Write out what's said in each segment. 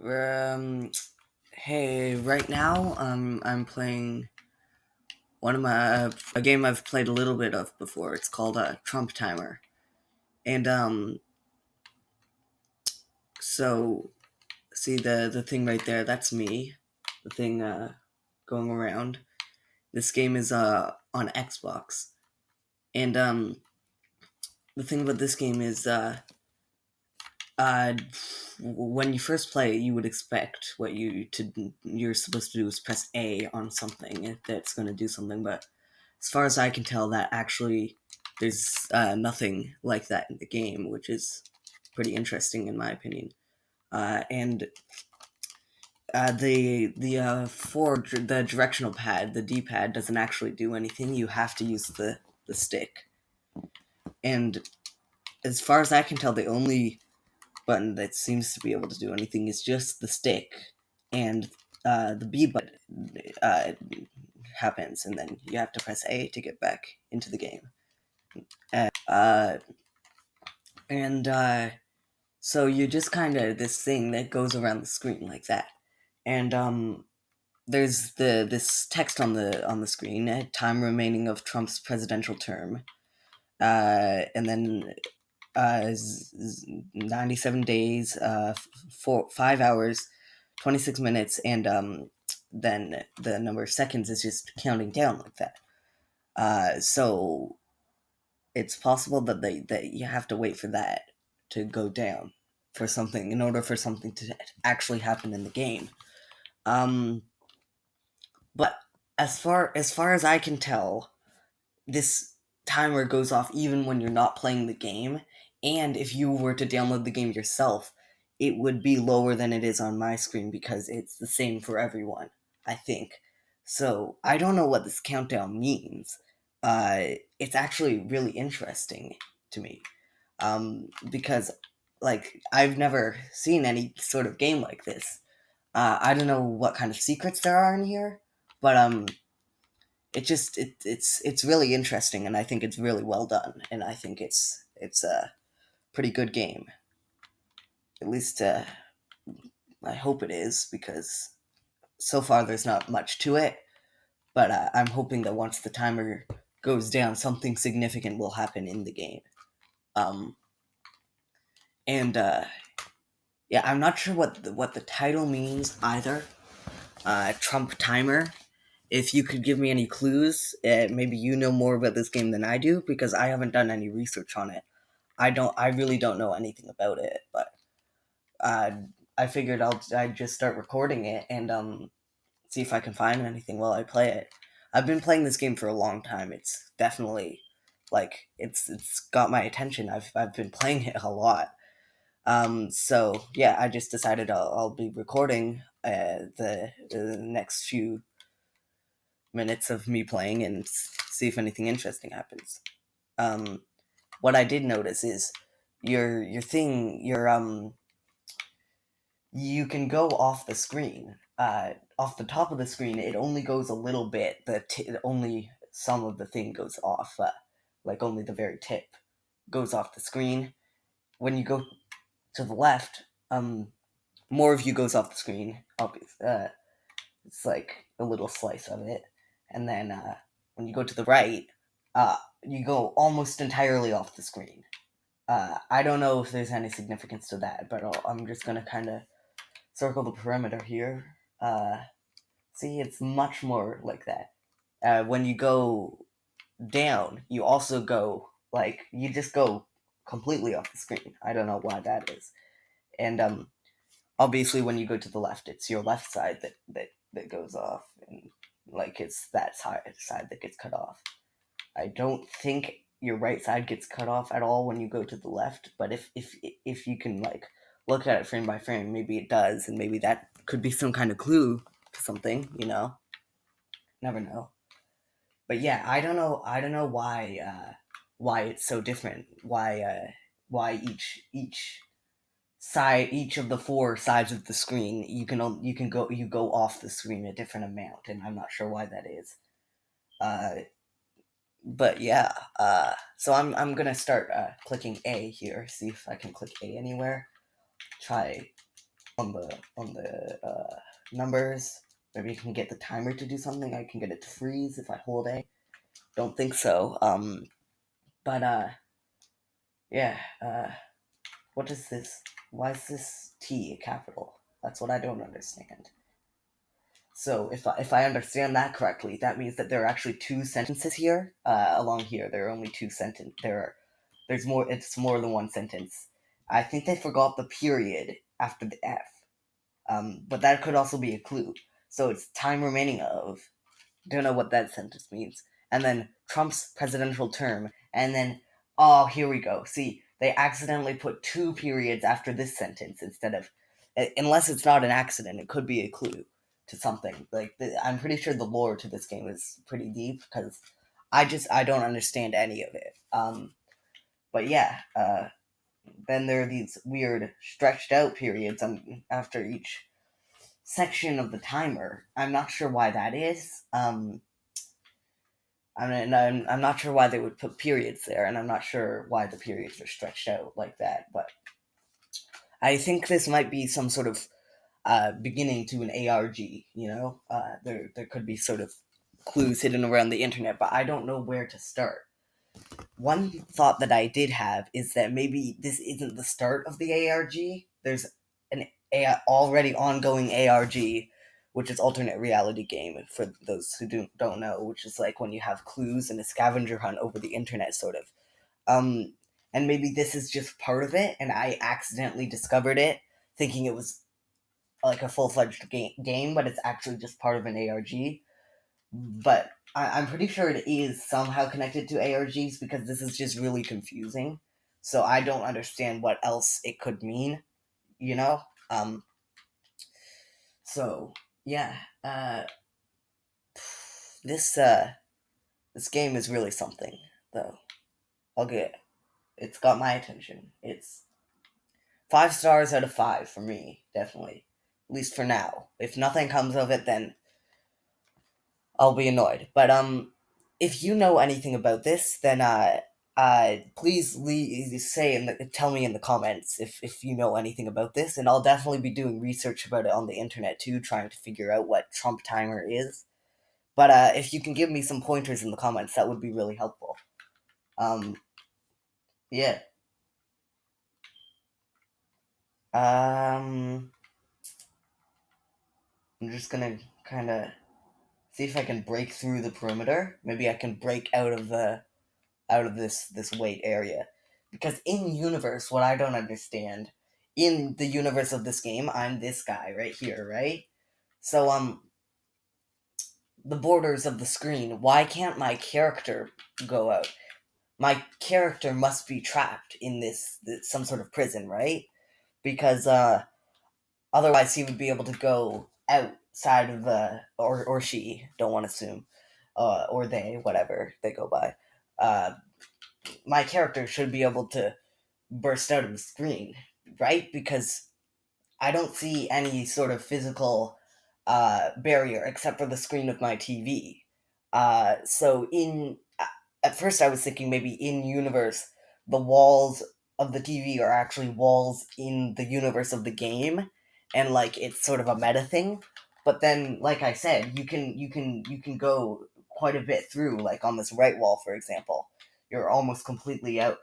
Um, hey, right now I'm playing one of my a game I've played a little bit of before. It's called Trump Timer, and so see the thing right there. That's me. The thing going around. This game is on Xbox, and the thing about this game is uh when you first play it, you would expect what you're supposed to do is press A on something that's going to do something, but as far as I can tell, that actually there's nothing like that in the game, which is pretty interesting in my opinion. And the directional pad, the D pad, doesn't actually do anything. You have to use the stick. And as far as I can tell, the only button that seems to be able to do anything is just the stick, and the B button happens, and then you have to press A to get back into the game. Uh, and So you're just kind of this thing that goes around the screen like that, and there's this text on the screen: time remaining of Trump's presidential term, and then 97 days, 5 hours, 26 minutes, and then the number of seconds is just counting down like that. So it's possible that you have to wait for that to go down for something in order for something to actually happen in the game. Um, but as far as I can tell, this timer goes off even when you're not playing the game. And if you were to download the game yourself, it would be lower than it is on my screen because it's the same for everyone, I think. So I don't know what this countdown means. It's actually really interesting to me, because like I've never seen any sort of game like this. I don't know what kind of secrets there are in here, but it's really interesting, and I think it's really well done, and I think it's a pretty good game. At least I hope it is, because so far there's not much to it. But I'm hoping that once the timer goes down, something significant will happen in the game. Um, and Yeah, I'm not sure what the title means either. Trump Timer. If you could give me any clues, maybe you know more about this game than I do, because I haven't done any research on it. I really don't know anything about it, but uh, I figured I'd just start recording it and see if I can find anything while I play it. I've been playing this game for a long time. It's definitely like it's got my attention. I've been playing it a lot. So yeah, I just decided I'll be recording the next few minutes of me playing and see if anything interesting happens. Um, what I did notice is your thing your you can go off the screen. Off the top of the screen, it only goes a little bit. Only some of the thing goes off. Like only the very tip goes off the screen. When you go to the left, more of you goes off the screen. Obviously, it's like a little slice of it, and then when you go to the right, you go almost entirely off the screen. I don't know if there's any significance to that, but I'm just gonna kind of circle the perimeter here. See, it's much more like that. When you go down, you also go like you just go completely off the screen. I don't know why that is. And obviously, when you go to the left, it's your left side that goes off, and like it's that side that gets cut off. I don't think your right side gets cut off at all when you go to the left, but if you can like look at it frame by frame, maybe it does, and maybe that could be some kind of clue to something. Never know. But yeah, I don't know why it's so different. Why each of the four sides of the screen you go off the screen a different amount, and I'm not sure why that is. Uh, but yeah, so I'm gonna start clicking A here. See if I can click A anywhere. Try. on the numbers. Maybe I can get the timer to do something. I can get it to freeze if I hold A. Don't think so. But yeah. What is this? Why is this T a capital? That's what I don't understand. So if I understand that correctly, that means that there are actually two sentences here. Along here, there are only two sentences. There's more. It's more than one sentence. I think they forgot the period after the F. But that could also be a clue. So it's time remaining of. Don't know what that sentence means. And then Trump's presidential term. And then, oh, here we go. See, they accidentally put two periods after this sentence instead of. Unless it's not an accident, it could be a clue to something. I'm pretty sure the lore to this game is pretty deep because I don't understand any of it. But yeah, then there are these weird stretched out periods after each section of the timer. I'm not sure why that is. I'm not sure why they would put periods there, and I'm not sure why the periods are stretched out like that. But I think this might be some sort of beginning to an ARG. There could be sort of clues hidden around the internet, but I don't know where to start. One thought that I did have is that maybe this isn't the start of the ARG. There's an already ongoing ARG, which is alternate reality game for those who don't know, which is like when you have clues and a scavenger hunt over the internet, sort of. Um, and maybe this is just part of it, and I accidentally discovered it, thinking it was like a full-fledged game, but it's actually just part of an ARG. But I'm pretty sure it is somehow connected to ARGs because this is just really confusing. So I don't understand what else it could mean, you know? Um, so yeah, this this game is really something, though. I'll get it's got my attention. It's 5 stars out of 5 for me, definitely. At least for now. If nothing comes of it, then I'll be annoyed. But if you know anything about this, then please tell me in the comments if you know anything about this, and I'll definitely be doing research about it on the internet too, trying to figure out what Trump timer is. But if you can give me some pointers in the comments, that would be really helpful. Um, yeah. I'm just gonna kind of see if I can break through the perimeter. Maybe I can break out of this weight area, because in universe, what I don't understand, in the universe of this game, I'm this guy right here, right? So the borders of the screen, why can't my character go out? My character must be trapped in this some sort of prison, right? Because otherwise he would be able to go outside of the, or she, don't want to assume, or they, whatever they go by. My character should be able to burst out of the screen, right? Because I don't see any sort of physical barrier except for the screen of my TV. So at first I was thinking maybe in universe the walls of the TV are actually walls in the universe of the game, and like it's sort of a meta thing. But then, like I said, you can go quite a bit through. Like on this right wall, for example, you're almost completely out.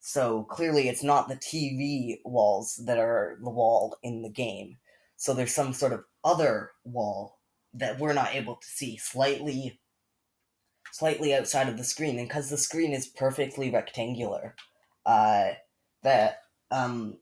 So clearly, it's not the TV walls that are the wall in the game. So there's some sort of other wall that we're not able to see, slightly outside of the screen, and because the screen is perfectly rectangular, uh, that um,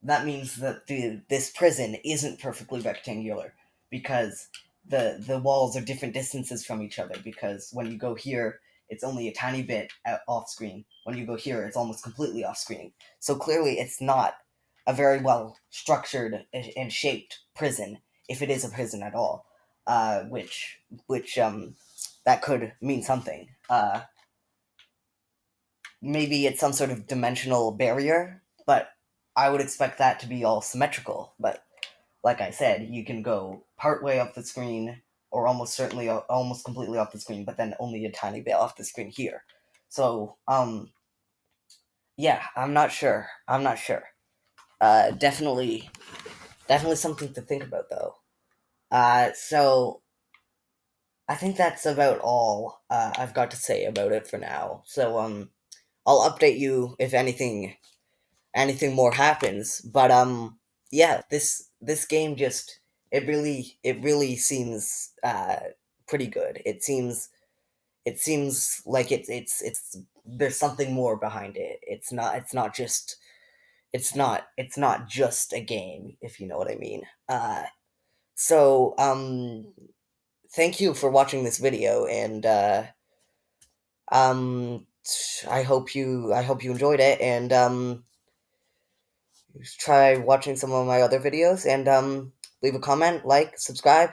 that means that this prison isn't perfectly rectangular, because the walls are different distances from each other. Because when you go here, it's only a tiny bit off screen. When you go here, it's almost completely off screen. So clearly, it's not a very well structured and shaped prison, if it is a prison at all. Which that could mean something. Maybe it's some sort of dimensional barrier, but I would expect that to be all symmetrical. But like I said, you can go part way off the screen, or almost certainly almost completely off the screen, but then only a tiny bit off the screen here. So yeah, I'm not sure. Definitely, definitely something to think about, though. So I think that's about all I've got to say about it for now. So I'll update you if anything more happens. But yeah, this game just it really seems pretty good. It seems like it's there's something more behind it. It's not just a game, if you know what I mean. So thank you for watching this video, and um I hope you enjoyed it, and try watching some of my other videos, and leave a comment, like, subscribe.